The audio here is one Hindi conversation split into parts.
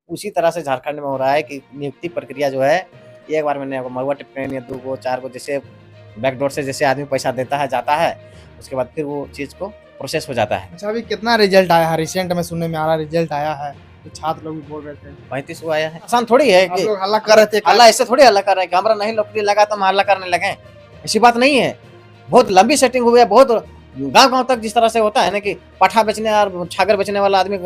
उसी तरह से झारखंड में हो रहा है कि नियुक्ति प्रक्रिया जो है, एक बार मैंने महुआ टिप्पणी या 2 गो 4 गो जैसे बैकडोर से जैसे आदमी पैसा देता है, जाता है, उसके बाद फिर वो चीज़ को प्रोसेस हो जाता है। अच्छा, अभी कितना रिजल्ट आया है? रिसेंट में सुनने में आ रहा रिजल्ट आया है, तो छात्र लोग भी बोल रहे थे 35 को आया है। आसान थोड़ी है आप कि लोग हल्ला कर रहे थे। हल्ला ऐसे थोड़ी हल्ला कर रहे हैं कि हमारा नहीं नौकरी लगा तो हम हल्ला करने लगे, ऐसी बात नहीं है। बहुत लंबी सेटिंग हुई है, बहुत गाँव-गाँव तक जिस तरह से होता है ना कि पाठा बेचने और छागर बेचने वाला आदमी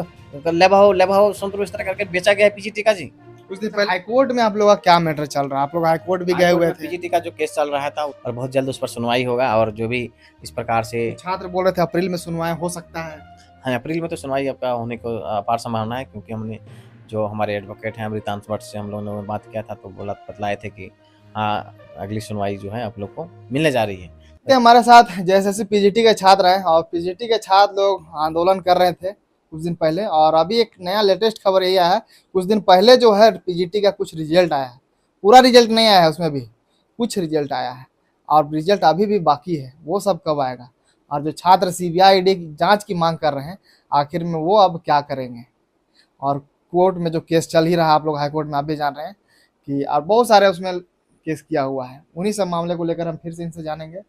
लेभाओ संतरू इस तरह करके बेचा गया है पीजीटी का जी। कुछ दिन पहले हाईकोर्ट में आप लोग का क्या मैटर चल रहा है? आप लोग हाईकोर्ट भी गए हुए थे। पीजीटी का जो केस चल रहा था और बहुत जल्द उस पर सुनवाई होगा और जो भी इस प्रकार से छात्र बोल रहे थे अप्रैल में सुनवाई हो सकता है। हाँ, अप्रैल में तो सुनवाई आपका होने को अपार संभावना है, क्योंकि हमने जो हमारे एडवोकेट हैं अमृतांश भट्ट से हम लोगों ने बात किया था, तो बतलाए थे कि हाँ, अगली सुनवाई जो है आप लोग को मिलने जा रही है। हमारे साथ जेएसएससी पीजीटी के छात्र हैं और पीजीटी के छात्र लोग आंदोलन कर रहे थे कुछ दिन पहले, और अभी एक नया लेटेस्ट खबर यही आया है, कुछ दिन पहले जो है पीजीटी का कुछ रिजल्ट आया है। पूरा रिजल्ट नहीं आया है, उसमें भी कुछ रिजल्ट आया है और रिजल्ट अभी भी बाकी है। वो सब कब आएगा? और जो छात्र सीबीआई की जांच की मांग कर रहे हैं, आखिर में वो अब क्या करेंगे? और कोर्ट में जो केस चल ही रहा है, आप लोग हाई कोर्ट में आप भी जान रहे हैं कि और बहुत सारे उसमें केस किया हुआ है। उन्हीं सब मामले को लेकर हम फिर से इनसे जानेंगे।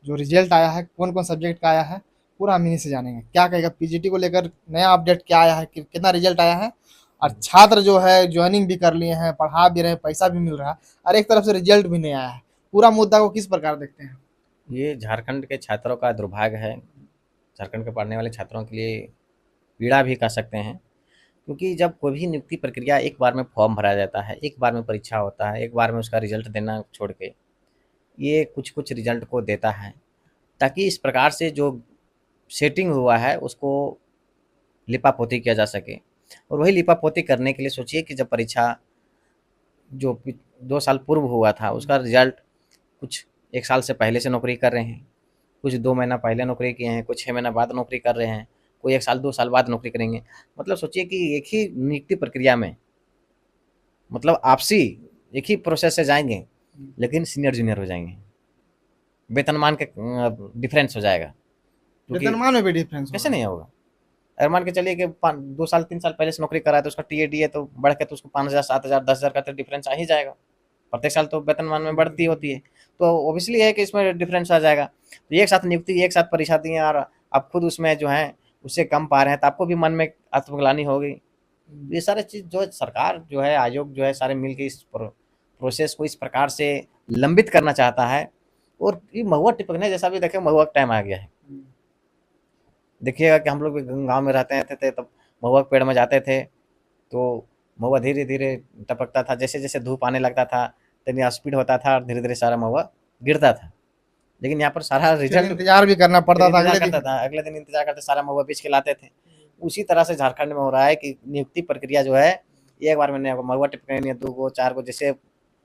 जो रिजल्ट आया है, कौन कौन सब्जेक्ट का आया है, पूरा हम इन्हीं से जानेंगे। क्या कहेगा पीजीटी को लेकर, नया अपडेट क्या आया है, कितना रिजल्ट आया है, और छात्र जो है ज्वाइनिंग भी कर लिए हैं, पढ़ा भी रहे हैं, पैसा भी मिल रहा है, और एक तरफ से रिजल्ट भी नहीं आया है। पूरा मुद्दा को किस प्रकार देखते हैं? ये झारखंड के छात्रों का दुर्भाग्य है। झारखंड के पढ़ने वाले छात्रों के लिए पीड़ा भी कह सकते हैं, क्योंकि जब कोई भी नियुक्ति प्रक्रिया एक बार में फॉर्म भरा जाता है, एक बार में परीक्षा होता है, एक बार में उसका रिजल्ट देना छोड़ के ये कुछ-कुछ रिजल्ट को देता है, ताकि इस प्रकार से जो सेटिंग हुआ है उसको लिपा-पोती किया जा सके। और वही लिपा-पोती करने के लिए सोचिए कि जब परीक्षा जो 2 साल पूर्व हुआ था उसका रिजल्ट कुछ 1 साल से पहले से नौकरी कर रहे हैं, कुछ 2 महीना पहले नौकरी किए हैं, कुछ 6 महीना बाद नौकरी कर रहे हैं, कोई 1 साल 2 साल बाद नौकरी करेंगे। मतलब सोचिए कि एक ही नियुक्ति प्रक्रिया में मतलब आपसी एक ही प्रोसेस से जाएँगे, लेकिन सीनियर जूनियर हो जाएँगे। वेतनमान के डिफरेंस हो जाएगा, क्योंकि वेतनमान में भी डिफरेंस कैसे नहीं होगा? अगर मान के चलिए कि 2 साल 3 साल पहले से नौकरी कर रहा है तो उसका टीए डीए तो बढ़ के तो उसको 5,000 7,000 10,000 का तो डिफरेंस आ ही जाएगा। प्रत्येक साल तो वेतनमान में बढ़ती होती है, तो ऑब्वियसली है कि इसमें डिफरेंस आ जाएगा। तो एक साथ नियुक्ति, एक साथ परीक्षा दिए और आप खुद उसमें जो है उससे कम पा रहे हैं, तो आपको भी मन में आत्मग्लानि होगी। ये सारी चीज़ जो सरकार जो है, आयोग जो है, सारे मिल के इस प्रोसेस को इस प्रकार से लंबित करना चाहता है। और ये महुआ टिपकने जैसा भी देखें, महुआ का टाइम आ गया है। देखिएगा कि हम लोग भी गाँव में रहते थे तब महुआ के पेड़ में जाते थे, तो महुआ धीरे-धीरे टपकता था। जैसे-जैसे धूप आने लगता था, इतनी स्पीड होता था और धीरे-धीरे सारा महुआ गिरता था। लेकिन यहाँ पर सारा रिजल्ट इंतजार भी करना पड़ता था, अगले दिन इंतजार करते, सारा महुआ बेच के लाते थे। उसी तरह से झारखंड में हो रहा है कि नियुक्ति प्रक्रिया जो है, एक बार मैंने महुआ टिपकनी या 2 गो 4 गो जैसे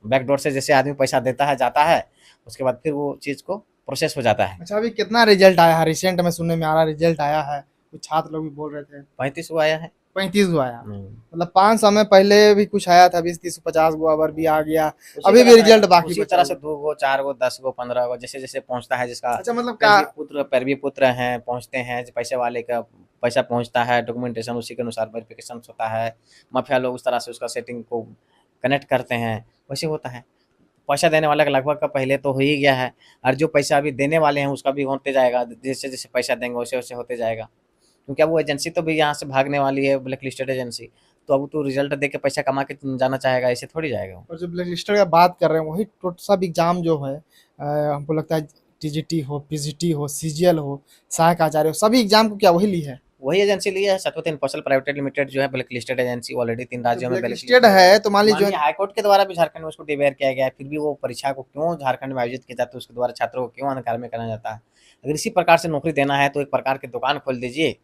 बैकडोर से जैसे आदमी पैसा देता है, जाता है, उसके बाद फिर वो चीज़ को प्रोसेस हो जाता है। अच्छा, अभी कितना रिजल्ट आया है? रिसेंट में सुनने में आ रहा रिजल्ट आया है, कुछ छात्र लोग भी बोल रहे थे 35 को आया है। 35 गो आया। मतलब 500 में पहले भी कुछ आया था, 20 30 50 गो अबर भी आ गया। अभी भी रिजल्ट बाकी उसी तरह से 2 गो 4 गो 10 गो 15 गो जैसे-जैसे पहुँचता है जिसका अच्छा, मतलब क्या पैरवी पुत्र हैं, पहुँचते हैं, पैसे वाले का पैसा पहुँचता है, डॉक्यूमेंटेशन उसी के अनुसार वेरिफिकेशन होता है। माफिया लोग उस तरह से उसका सेटिंग को कनेक्ट करते हैं, वैसे होता है। पैसा देने वाला का लगभग का पहले तो हो ही गया है, और जो पैसा अभी देने वाले हैं उसका भी होते जाएगा। जैसे-जैसे पैसा देंगे वैसे-वैसे होते जाएगा, क्योंकि अब वो एजेंसी तो भी यहाँ से भागने वाली है, ब्लैक लिस्टेड एजेंसी। तो अब तो रिजल्ट दे के पैसा कमा के जाना चाहेगा, ऐसे थोड़ी जाएगा। और जो ब्लैक लिस्टेड का बात कर रहे हैं, वही सब एग्जाम जो है, हमको लगता है टीजीटी हो, पीजीटी हो, सीजीएल हो, सहायक आचार्य हो, सभी एग्जाम को क्या वही ली है? वही एजेंसी ली है, सतवती इन्फोसल प्राइवेट लिमिटेड जो है ब्लैक लिस्टेड एजेंसी, ऑलरेडी 3 राज्यों में ब्लैक लिस्टेड है, तो मान लीजिए हाईकोर्ट के द्वारा भी झारखंड में उसको डिवेयर किया गया है, फिर भी वो परीक्षा को क्यों झारखंड में आयोजित किया जाता है, उसके द्वारा छात्रों को क्यों अनकार में करना जाता है? अगर इसी प्रकार से नौकरी देना है तो एक प्रकार की दुकान खोल दीजिए,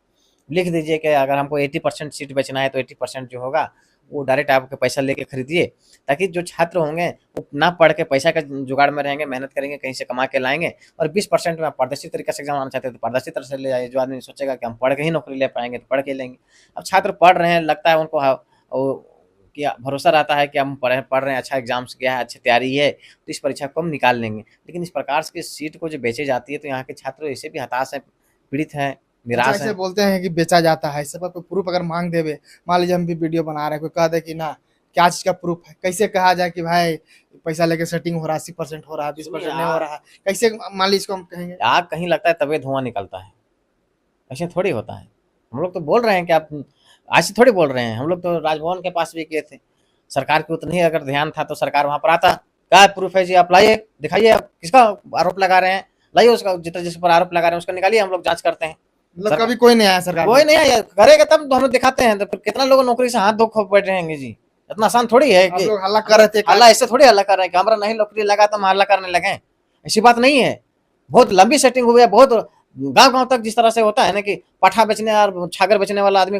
लिख दीजिए कि अगर हमको 80% सीट बेचना है तो 80% जो होगा वो डायरेक्ट आपके पैसा लेके खरीदिए, ताकि जो छात्र होंगे वो ना पढ़ के पैसा का जुगाड़ में रहेंगे, मेहनत करेंगे, कहीं से कमा के लाएंगे। और 20% में आप पारदर्शी तरीके से एग्जाम आना चाहते हैं तो पारदर्शी तरह से ले आइए। जो आदमी सोचेगा कि हम पढ़ के ही नौकरी ले पाएंगे तो पढ़ के लेंगे। अब छात्र पढ़ रहे हैं, लगता है उनको कि भरोसा रहता है कि हम पढ़ रहे हैं, अच्छा एग्जाम्स गया है, अच्छी तैयारी है, तो इस परीक्षा को हम निकाल लेंगे। लेकिन इस प्रकार की सीट को जो बेची जाती है तो यहाँ के छात्र ऐसे भी हताश हैं, पीड़ित हैं, अच्छा, निराश ऐसे हैं। बोलते हैं कि बेचा जाता है, इसका कोई प्रूफ अगर मांग देवे, मान लीजिए हम भी वीडियो बना रहे हैं, कोई कह दे कि ना क्या चीज का प्रूफ है, कैसे कहा जाए कि भाई पैसा लेके सेटिंग हो रहा है, 80% हो रहा है, बीस सुनिए परसेंट नहीं हो रहा है, कैसे मान लीजिए इसको हम कहेंगे? आग कहीं लगता है तभी धुआं निकलता है, ऐसे थोड़ी होता है। हम लोग तो बोल रहे हैं कि आप आज से थोड़ी बोल रहे हैं, हम लोग तो राजभवन के पास भी किए थे। सरकार की उतनी अगर ध्यान था तो सरकार वहां पर आता, क्या प्रूफ है जी, आप लाइए, दिखाइए, आप किसका आरोप लगा रहे हैं, लाइए उसका, जितना जिस पर आरोप लगा रहे हैं उसका निकालिए, हम लोग जांच करते हैं। मतलब सरकार कभी कोई नहीं आया सरकार कोई को? नहीं आया, करेगा तब तो हमें दिखाते हैं, तो फिर कितना लोग नौकरी से हाथ धो खो बैठ रहेंगे जी। इतना आसान थोड़ी है आप कि लोग हल्ला कर रहे थे हल्ला ऐसे थोड़ी हल्ला कर रहे हैं कि हमारा नहीं नौकरी लगा तो हम हल्ला करने लगे, ऐसी बात नहीं है। बहुत लंबी सेटिंग हुई है, बहुत गांव गांव तक जिस तरह से होता है ना कि पाठा बेचने और छागर बेचने वाला आदमी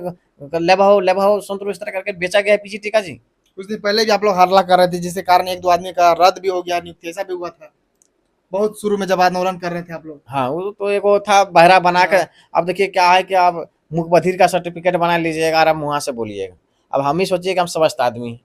लेबा हो संतरू इस तरह करके बेचा गया है पीजीटी का जी। कुछ दिन पहले भी आप लोग हल्ला कर रहे थे, जिसके कारण एक दो आदमी का रद्द भी हो गया, नियुक्ति ऐसा भी हुआ था बहुत शुरू में जब आंदोलन कर रहे थे आप लोग। हाँ वो तो एक वो था बहरा बना के। हाँ। अब देखिए क्या है कि आप मुख बधिर का सर्टिफिकेट बना लीजिएगा और आप मुँह से बोलिएगा। अब हम ही सोचिए कि हम समस्त आदमी हैं।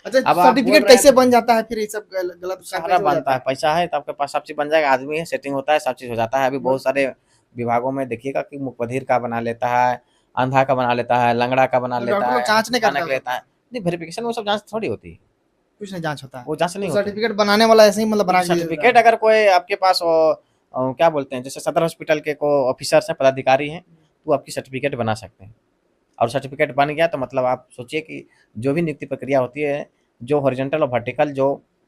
अच्छा, अब आप बोल सर्टिफिकेट रहे हैं कैसे तो बन जाता है फिर, ये सब गलत का सारा कैसे हो बनता जाता है, है? पैसा है तो आपके पास सब चीज़ बन जाएगा, आदमी है, सेटिंग होता है, सब चीज़ हो जाता है। अभी मतलब बहुत सारे विभागों में देखिएगा कि मुख बधिर का बना लेता है, अंधा का बना लेता है, लंगड़ा का बना लेता डॉक्टर लोग है, जांच नहीं करता अचानक है सब? लेता है। नहीं, वेरिफिकेशन वो सब जाँच थोड़ी होती है, कुछ नहीं जांच होता है? वो जाँच नहीं तो होती है। सर्टिफिकेट बनाने वाला ऐसे ही मतलब बना के दे देता सर्टिफिकेट है? अगर कोई आपके पास क्या बोलते हैं, जैसे सदर हॉस्पिटल के को ऑफिसर्स हैं, पदाधिकारी हैं, तो आपकी सर्टिफिकेट बना सकते हैं। और सर्टिफिकेट बन गया तो मतलब आप सोचिए कि जो भी नियुक्ति प्रक्रिया होती है, जो हॉरिजॉन्टल और वर्टिकल जो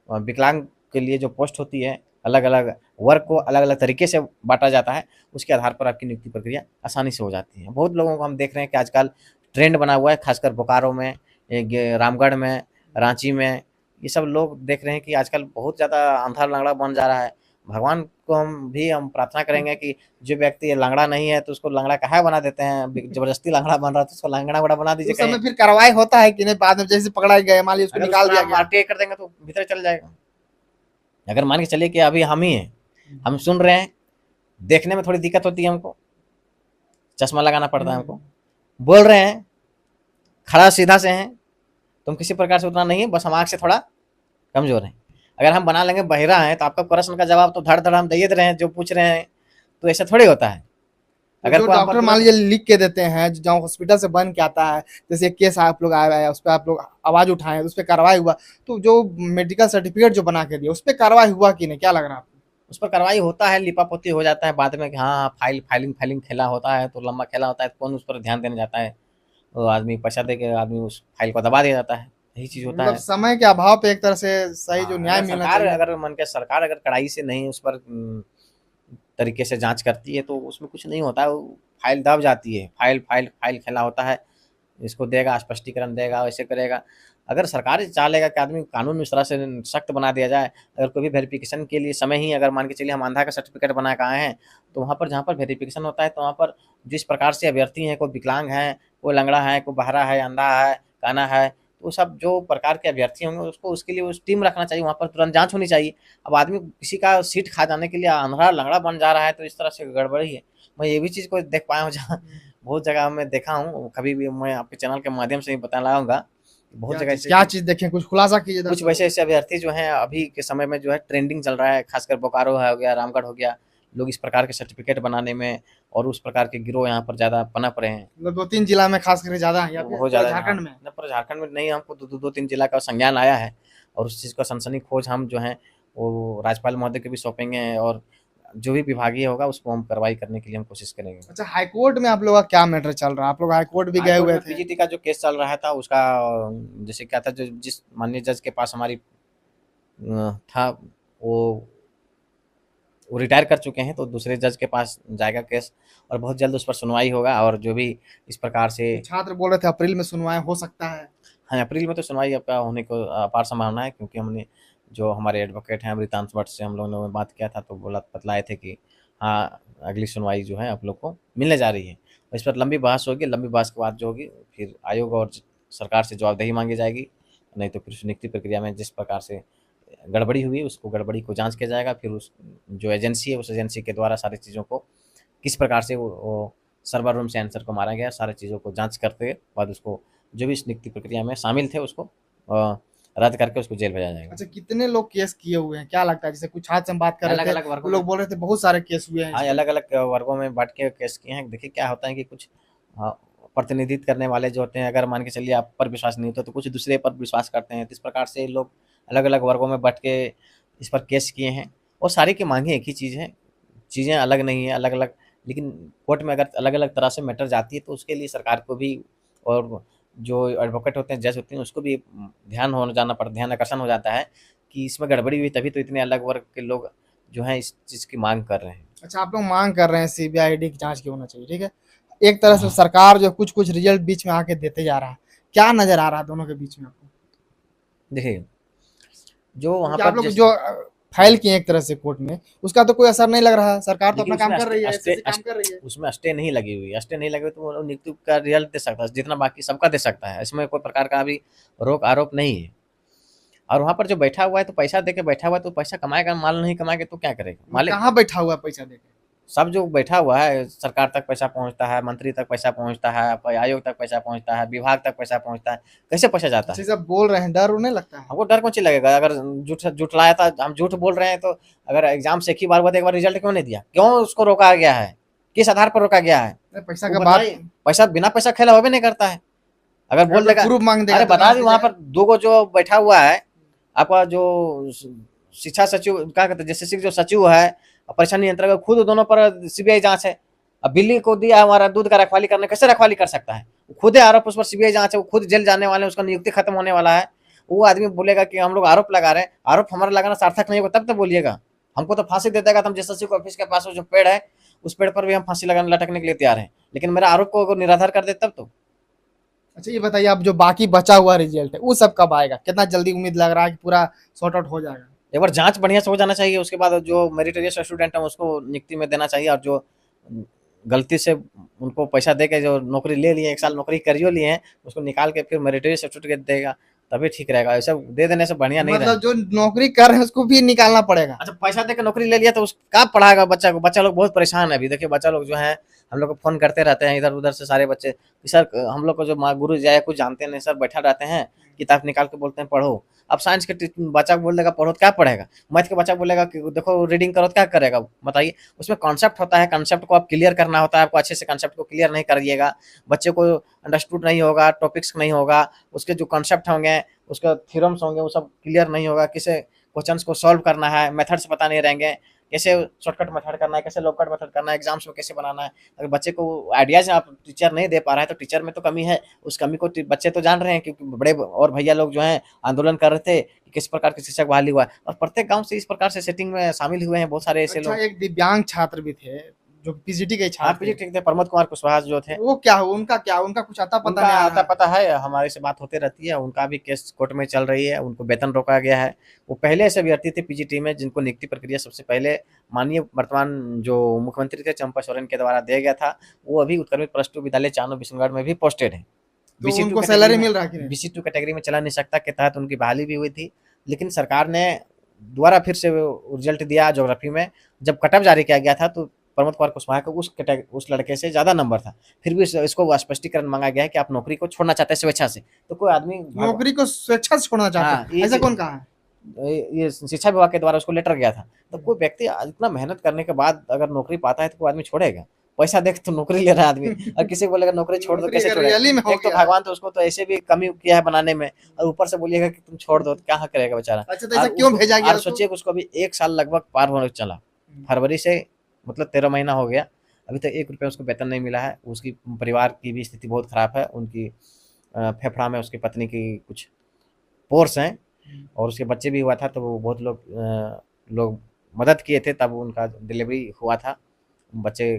विकलांग के लिए जो पोस्ट होती है, अलग अलग वर्ग को अलग अलग तरीके से बांटा जाता है, उसके आधार पर आपकी नियुक्ति प्रक्रिया आसानी से हो जाती है। बहुत लोगों को हम देख रहे हैं कि आजकल ट्रेंड बना हुआ है, खासकर बोकारो में, रामगढ़ में, रांची में, ये सब लोग देख रहे हैं कि आजकल बहुत ज़्यादा अंधा लंगड़ा बन जा रहा है। भगवान को हम प्रार्थना करेंगे कि जो व्यक्ति लंगड़ा नहीं है तो उसको लंगड़ा काहे बना देते हैं, जबरदस्ती लंगड़ा बन रहा है तो उसको लंगड़ा बड़ा बना तो दीजिए उस समय कहीं। फिर कार्रवाई होता है कि नहीं, बाद में जैसे पकड़ा गया, मान लीजिए उसको अगर उस निकाल पर दिया हम गया? आरटीआई कर देंगे तो भीतर चल जाएगा। अगर मान के चलिए कि अभी हम ही हैं, हम सुन रहे हैं, देखने में थोड़ी दिक्कत होती है हमको, चश्मा लगाना पड़ता है हम्म। हमको, बोल रहे हैं, खड़ा सीधा से हैं, तुम किसी प्रकार से उतना नहीं है, बस हम आँख से थोड़ा कमज़ोर हैं। अगर हम बना लेंगे बहिरा हैं तो आपका प्रश्न का जवाब तो धड़-धड़ हम दे रहे हैं जो पूछ रहे हैं, तो ऐसा थोड़ी होता है। तो अगर जो कोई हम पर डॉक्टर मान तुरंत लीजिए लिख के देते हैं, जो हॉस्पिटल से बन के आता है, जैसे एक केस आप लोग आया है, उस पर आप लोग आवाज उठाए, उस पर कार्रवाई हुआ, तो जो मेडिकल सर्टिफिकेट जो बना के दिया, उस पर कार्रवाई हुआ कि नहीं, क्या लग रहा है आपको? उस पर कार्रवाई होता है, लिपापोती हो जाता है बाद में कि हाँ, फाइलिंग खेला होता है, तो लंबा खेला होता है, तो कौन उस पर ध्यान देने जाता है? वो आदमी पैसा दे के आदमी उस फाइल को दबा दिया जाता है, यही चीज़ होता मतलब है। समय के अभाव पे एक तरह से सही जो हाँ, न्याय मिलना चाहिए। अगर मान के सरकार अगर कड़ाई से नहीं उस पर तरीके से जांच करती है तो उसमें कुछ नहीं होता है, वो फाइल दब जाती है, फाइल खेला होता है, इसको देगा, स्पष्टीकरण देगा, वैसे करेगा। अगर सरकार चाह लेगा कि आदमी कानून इस तरह से सख्त बना दिया जाए, अगर कोई भी वेरिफिकेशन के लिए समय ही अगर मान के चलिए हम आंधा का सर्टिफिकेट बना के आए हैं, तो वहाँ पर जहाँ पर वेरिफिकेशन होता है तो वहाँ पर जिस प्रकार से अभ्यर्थी हैं, कोई विकलांग है, कोई लंगड़ा है, कोई बहरा है, अंधा है, काना है, तो सब जो प्रकार के अभ्यर्थी होंगे उसको उसके लिए उस टीम रखना चाहिए, वहाँ पर तुरंत जाँच होनी चाहिए। अब आदमी किसी का सीट खा जाने के लिए अंधा लंगड़ा बन जा रहा है तो इस तरह से गड़बड़ी है। मैं ये भी चीज़ को देख पाया हूँ जहाँ बहुत जगह मैं देखा हूँ, कभी भी मैं आपके चैनल के माध्यम से ही बताना चाहूँगा, बहुत जगह ऐसे क्या चीज देखें, कुछ खुलासा कीजिए कुछ दर्शकों वैसे को। ऐसे अभ्यर्थी जो हैं अभी के समय में जो है ट्रेंडिंग चल रहा है, खासकर बोकारो है हो गया, रामगढ़ हो गया, लोग इस प्रकार के सर्टिफिकेट बनाने में और उस प्रकार के गिरोह यहाँ पर ज़्यादा पनप रहे हैं। मतलब 2-3 जिला में खास करके ज्यादा है, या फिर बहुत पूरा ज़्यादा, हाँ, झारखंड में? न पूरा झारखंड में नहीं, हमको दो तीन जिला का संज्ञान आया है और उस चीज़ का सनसनीखेज हम जो हैं वो राज्यपाल महोदय को भी सौंपेंगे और जो भी विभागीय होगा उसको हम कार्रवाई करने के लिए हम कोशिश करेंगे। अच्छा, हाईकोर्ट में आप लोग का क्या मैटर चल रहा है? आप लोग हाईकोर्ट भी गए हाईकोर्ट हुए में थे? पीजीटी का जो केस चल रहा था उसका जैसे क्या था, जो जिस माननीय जज के पास हमारी था वो वो रिटायर कर चुके हैं, तो दूसरे जज के पास जाएगा केस और बहुत जल्द उस पर सुनवाई होगा और जो भी इस प्रकार से। तो छात्र बोल रहे थे अप्रैल में सुनवाई हो सकता है। हाँ, अप्रैल में तो सुनवाई आपका होने को अपार संभावना है, क्योंकि हमने जो हमारे एडवोकेट हैं अमृतांश भट्ट से हम लोगों ने बात किया था तो बतलाए थे कि हाँ, अगली सुनवाई जो है आप लोग को मिलने जा रही है और इस पर लंबी बहस होगी, लंबी बहस के बाद जो होगी फिर आयोग और सरकार से जवाबदेही मांगी जाएगी, नहीं तो फिर उस नियुक्ति प्रक्रिया में जिस प्रकार से गड़बड़ी हुई उसको गड़बड़ी को जांच किया जाएगा, फिर उस जो एजेंसी है उस एजेंसी के द्वारा सारी चीज़ों को किस प्रकार से वो सर्वर रूम से आंसर को मारा गया, सारी चीज़ों को जांच करते बाद उसको जो भी इस नियुक्ति प्रक्रिया में शामिल थे उसको रद्द करके उसको जेल भेजा जाएगा। अच्छा, कितने लोग केस किए हुए हैं, क्या लगता है? जैसे कुछ हाथ से हम बात कर अलग रहे थे, अलग वो वर्गों में, लोग बोल रहे थे बहुत सारे केस हुए हैं इस हाँ, पे। अलग अलग वर्गों में बांट के केस किए हैं। देखिए क्या होता है कि कुछ अ, प्रतिनिधित्व करने वाले जो होते हैं, अगर मान के चलिए आप पर विश्वास नहीं होता तो कुछ दूसरे पर विश्वास करते हैं, तो इस प्रकार से लोग अलग अलग वर्गों में बट के इस पर केस किए हैं। और सारी की मांगे एक ही चीज़ है, चीज़ें अलग नहीं है, अलग अलग, लेकिन कोर्ट में अगर अलग अलग तरह से मैटर जाती है तो उसके लिए सरकार को भी, और जो एडवोकेट होते हैं, जज होते हैं, उसको भी ध्यान आकर्षण हो जाता है कि इसमें गड़बड़ी हुई, तभी तो इतने अलग वर्ग के लोग जो हैं इस चीज़ की मांग कर रहे हैं। अच्छा, आप लोग मांग कर रहे हैं सीबीआई ईडी की जांच की होना चाहिए, ठीक है। एक तरह से सरकार जो कुछ कुछ रिजल्ट बीच में आके देते जा रहा है, क्या नजर आ रहा है दोनों के बीच में आपको? देखिए, जो वहाँ क्योंकि आप पर लोग जिस, जो फाइल किए एक तरह से कोर्ट में, उसका तो कोई असर नहीं लग रहा है, सरकार तो देखिए अपना काम उसमें कर अस्टे रही है, अस्टे एसएससी काम अस्ट कर रही है। उसमें अस्टे नहीं लगी हुई है, अस्टे नहीं लगे हुए तो वो नियुक्ति का रिजल्ट दे सकता है, जितना बाकी सबका दे सकता है, इसमें कोई प्रकार का अभी रोक आरोप नहीं है। और वहाँ पर जो बैठा हुआ है तो पैसा दे के बैठा हुआ है, तो पैसा कमाएगा, माल नहीं कमाएगा तो क्या करेगा वो मालिक। कहाँ बैठा हुआ है पैसा देके? सब जो बैठा हुआ है, सरकार तक पैसा पहुँचता है, मंत्री तक पैसा पहुँचता है, आयोग तक पैसा पहुँचता है, विभाग तक पैसा पहुँचता है, कैसे पैसा जाता अच्छा, है। सब बोल रहे हैं, डर उन्हें लगता है? हमको डर कौन सी लगेगा, अगर झूठलाया था, हम झूठ बोल रहे हैं तो, अगर एग्जाम से एक ही बार हुआ तो एक बार रिजल्ट क्यों नहीं दिया, क्यों उसको रोका गया है, किस आधार पर रोका गया है, पैसा वो का बात। बताइए। पैसा बिना पैसा खेला होबे नहीं करता है। अगर अगर बोल कोई देगा, प्रूफ मांग देगा अरे तो बता जांच दी की वहां जाएगा। पर दो गो जो बैठा हुआ है, आपका जो शिक्षा सचिव, क्या कहते हैं, जैसे जो सचिव है और परीक्षा नियंत्रक, खुद दोनों पर सीबीआई जांच है। अब बिल्ली को दिया हमारा दूध का रखवाली करने, कैसे रखवाली कर सकता है, खुद आरोप, उस पर सीबीआई जांच है, वो खुद जेल जाने वाले हैं, उसका नियुक्ति खत्म होने वाला है। वो आदमी बोलेगा कि हम लोग आरोप लगा रहे हैं, आरोप हमारा लगाना सार्थक नहीं होगा तब तो बोलिएगा। हमको तो फांसी दे देगा तो हम जैसे ऑफिस के पास जो पेड़ है, उस पेड़ पर भी हम फांसी लगाने लटकने के लिए तैयार हैं, लेकिन मेरा आरोप को अगर निराधार कर दे तब तो। अच्छा, ये बताइए, अब जो बाकी बचा हुआ रिजल्ट है वो सब कब आएगा? कितना जल्दी उम्मीद लग रहा है कि पूरा सॉर्ट आउट हो जाएगा? एक बार जांच बढ़िया से हो जाना चाहिए, उसके बाद जो मेरिटोरियस स्टूडेंट है उसको नियुक्ति में देना चाहिए, और जो गलती से उनको पैसा दे के जो नौकरी ले लिए, 1 साल नौकरी करियो लिए हैं, उसको निकाल के फिर मेरिटोरियस सर्टिफिकेट देगा, तभी ठीक रहेगा। ऐसा दे देने से बढ़िया नहीं मतलब रहेगा। जो नौकरी कर रहे हैं उसको भी निकालना पड़ेगा? अच्छा, पैसा दे के नौकरी ले लिया तो उस कहाँ पढ़ाएगा बच्चा को, बच्चा लोग बहुत परेशान है अभी। देखिए बच्चा लोग जो है, हम लोग को फ़ोन करते रहते हैं इधर उधर से सारे बच्चे कि सर हम लोग को जो माँ गुरु जी है कुछ जानते नहीं सर, बैठा रहते हैं, किताब निकाल के बोलते हैं पढ़ो। अब साइंस के बच्चा बोल देगा पढ़ो तो क्या पढ़ेगा, मैथ के बच्चा बोलेगा कि देखो रीडिंग करो तो क्या करेगा, बताइए। उसमें कॉन्सेप्ट होता है, कॉन्सेप्ट को आप क्लियर करना होता है, आपको अच्छे से कॉन्सेप्ट को क्लियर नहीं करिएगा, बच्चे को अंडरस्टूड नहीं होगा, टॉपिक्स नहीं होगा, उसके जो कॉन्सेप्ट होंगे, उसके थ्योरम्स होंगे, वो सब क्लियर नहीं होगा, किसे क्वेश्चंस को सॉल्व करना है, मेथड्स पता नहीं रहेंगे, कैसे शॉर्टकट मेथड करना है, कैसे लॉन्गकट मेथड करना है, एग्जाम्स में कैसे बनाना है। अगर बच्चे को आइडियाज आप टीचर नहीं दे पा रहा है तो टीचर में तो कमी है। उस कमी को बच्चे तो जान रहे हैं, क्योंकि बड़े और भैया लोग जो हैं आंदोलन कर रहे थे कि किस प्रकार की शिक्षक बहाली हुआ है, और प्रत्येक गांव से इस प्रकार से सेटिंग में शामिल हुए हैं बहुत सारे ऐसे अच्छा, लोग। एक दिव्यांग छात्र भी थे जो पीजीटी के हाँ, छात्र पीजी थे, ठीक थे, प्रमोद कुमार कुशवाहा जो थे, वो क्या हुआ? उनका क्या, उनका कुछ आता पता उनका नहीं आ आता रहा है? पता है, हमारे से बात होते रहती है, उनका भी केस कोर्ट में चल रही है, उनको वेतन रोका गया है। वो पहले से अभ्यर्थी थे पीजीटी में, जिनको नियुक्ति प्रक्रिया सबसे पहले माननीय वर्तमान जो मुख्यमंत्री थे चंपा सोरेन के द्वारा दिया गया था। वो अभी उत्क्रमित प्लस टू विद्यालय चानो बिशनगढ़ में भी पोस्टेड है। तो बीसी टू उनको कैटेगरी सैलरी में, मिल रहा है कि नहीं? बीसी टू कैटेगरी में चला नहीं सकता के तहत उनकी बहाली भी हुई थी, लेकिन सरकार ने दोबारा फिर से रिजल्ट दिया ज्योग्राफी में। जब कटअप जारी किया गया था तो प्रमोद कुमार कुशवाहा को उस लड़के से ज़्यादा नंबर था, फिर भी इसको स्पष्टीकरण मांगा गया है कि आप नौकरी को छोड़ना चाहते हैं स्वेच्छा से, तो कोई आदमी नौकरी को स्वेच्छा से छोड़ना चाहते हाँ, हैं, ऐसा कौन कहा है? ये शिक्षा विभाग के द्वारा उसको लेटर गया था। तो कोई व्यक्ति इतना मेहनत करने के बाद अगर नौकरी पाता है तो कोई आदमी छोड़ेगा, पैसा देख तो नौकरी ले रहा है आदमी, और किसी को बोलेगा नौकरी छोड़ दो, नौकरी कैसे अगर रियली में छोड़ेगा? हो एक तो गया है। भगवान तो उसको तो ऐसे भी कमी किया है बनाने में, और ऊपर से बोलिएगा कि तुम छोड़ दो, तो क्या करेगा बेचारा। अच्छा, तो ऐसा क्यों भेजा गया और उसको? सोचिए कि उसको अभी 1 साल लगभग पार होने चला, फरवरी से, मतलब 13 महीना हो गया, अभी तक 1 रुपया उसको वेतन नहीं मिला है। उसकी परिवार की भी स्थिति बहुत खराब है, उनकी फेफड़ा में उसकी पत्नी की कुछ पोर्स हैं, और उसके बच्चे भी हुआ था, तो वो बहुत लोग मदद किए थे, तब उनका डिलीवरी हुआ था। बच्चे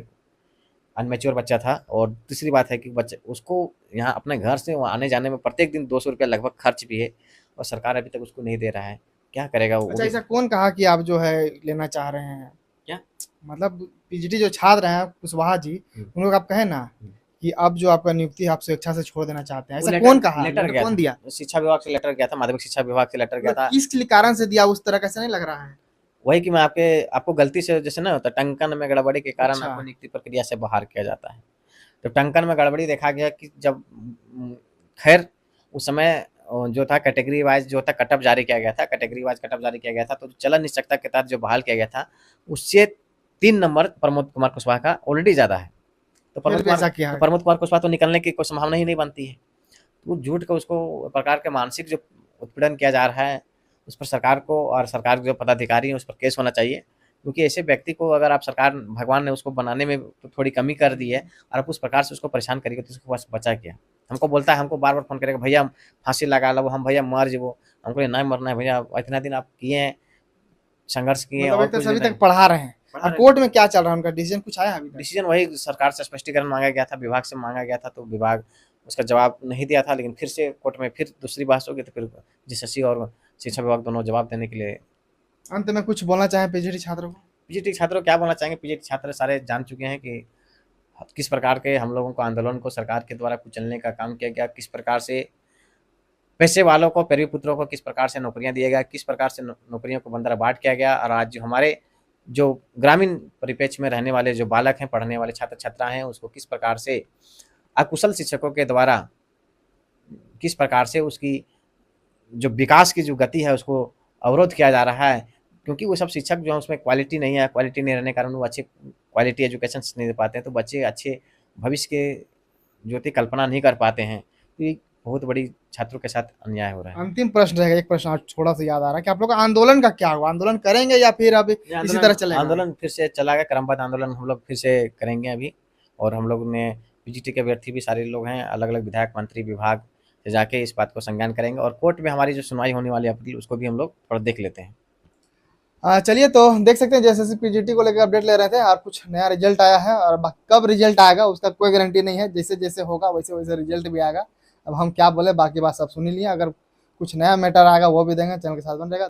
अनमेच्योर बच्चा था, और तीसरी बात है कि बच्चे उसको यहाँ अपने घर से वहाँ आने जाने में प्रत्येक दिन 200 रुपया लगभग खर्च भी है, और सरकार अभी तक उसको नहीं दे रहा है, क्या करेगा वो अच्छा, भी। ऐसा कौन कहा कि आप जो है लेना चाह रहे हैं? क्या? मतलब पीजीटी जो छात्र हैं कुशवाहा जी, उन लोग आप कहे ना कि अब जो आपका नियुक्ति है आप स्वेच्छा से छोड़ देना चाहते हैं, वो ऐसा कौन कहा? लेटर लेटर गया कौन दिया? था, शिक्षा विभाग से लेटर गया था, माध्यमिक शिक्षा विभाग से लेटर गया मतलब था। किस कारण से दिया, उस तरह का ऐसा नहीं लग रहा है? वही कि मैं आपको गलती से, जैसे ना होता है टंकन में गड़बड़ी के कारण अच्छा। आपको नियुक्ति प्रक्रिया से बाहर किया जाता है। तो टंकन में गड़बड़ी देखा गया कि जब खैर उस समय जो था कैटेगरी वाइज जो था कट ऑफ जारी किया गया था, कैटेगरी वाइज कट ऑफ जारी किया गया था, तो चलन निश्चयता के तहत जो बहाल किया गया था, उससे 3 नंबर प्रमोद कुमार कुशवाहा का ऑलरेडी ज़्यादा है। तो फिर भी ऐसा किया है। प्रमोद कुमार कुशवाहा तो निकलने की कोई संभावना ही नहीं बनती है। तो झूठ का उसको प्रकार के मानसिक जो उत्पीड़न किया जा रहा है, उस पर सरकार को और सरकार के जो पदाधिकारी हैं, उस पर केस होना चाहिए। क्योंकि ऐसे व्यक्ति को अगर आप सरकार भगवान ने उसको बनाने में तो थोड़ी कमी कर दी है और आप उस प्रकार से उसको परेशान करिए, तो उसके पास बचा क्या? हमको बोलता है, हमको बार-बार फ़ोन करेगा, भैया फांसी लगा लो, हम भैया मर जेबो। हमको बोले नहीं मरना है भैया, इतना दिन आप किए हैं, संघर्ष किए हैं मतलब और एक तरह कुछ से अभी दिन तक पढ़ा रहे हैं। पढ़ा और रहे कोर्ट में क्या चल रहा है, उनका डिसीजन कुछ आया अभी तक? डिसीजन वही सरकार से स्पष्टीकरण मांगा गया था, विभाग से मांगा गया था, तो विभाग उसका जवाब नहीं दिया था, लेकिन फिर से कोर्ट में फिर दूसरी बहस होगी, तो फिर जीएसएससी और शिक्षा विभाग दोनों जवाब देने के लिए। अंत में कुछ बोलना चाहें पीजीटी छात्रों को? पीजीटी छात्रों को क्या बोलना चाहेंगे? पीजीटी छात्र सारे जान चुके हैं कि किस प्रकार के हम लोगों को आंदोलन को सरकार के द्वारा कुचलने का काम किया गया, किस प्रकार से पैसे वालों को, पैरवी पुत्रों को किस प्रकार से नौकरियां दिया गया, किस प्रकार से नौकरियों को बंदरबाट किया गया, और आज जो हमारे जो ग्रामीण परिप्रेक्ष्य में रहने वाले जो बालक हैं, पढ़ने वाले छात्र छात्राएं हैं, उसको किस प्रकार से अकुशल शिक्षकों के द्वारा किस प्रकार से उसकी जो विकास की जो गति है उसको अवरोध किया जा रहा है। क्योंकि वो सब शिक्षक जो है उसमें क्वालिटी नहीं है, क्वालिटी नहीं रहने के कारण वो अच्छे क्वालिटी एजुकेशन नहीं दे पाते हैं, तो बच्चे अच्छे भविष्य के ज्योति कल्पना नहीं कर पाते हैं। तो ये बहुत बड़ी छात्रों के साथ अन्याय हो रहा है। अंतिम प्रश्न रहेगा, एक प्रश्न आज थोड़ा सा याद आ रहा है कि आप लोग का आंदोलन का क्या हुआ? आंदोलन करेंगे या फिर अभी इसी तरह चलेगा? आंदोलन फिर से चलागा, क्रमबद्ध आंदोलन हम लोग फिर से करेंगे अभी। और हम लोग ने पीजीटी के अभ्यर्थी भी सारे लोग हैं, अलग अलग विधायक, मंत्री, विभाग से जाके इस बात को संज्ञान करेंगे, और कोर्ट में हमारी जो सुनवाई होने वाली है अपील, उसको भी हम लोग थोड़ा देख लेते हैं। चलिए, तो देख सकते हैं जैसे पीजीटी को लेकर अपडेट ले रहे थे और कुछ नया रिजल्ट आया है, और कब रिजल्ट आएगा उसका कोई गारंटी नहीं है। जैसे जैसे होगा वैसे वैसे रिजल्ट भी आएगा। अब हम क्या बोले, बाकी बात सब सुन ही लिए। अगर कुछ नया मैटर आएगा वो भी देंगे, चैनल के साथ बन रहेगा।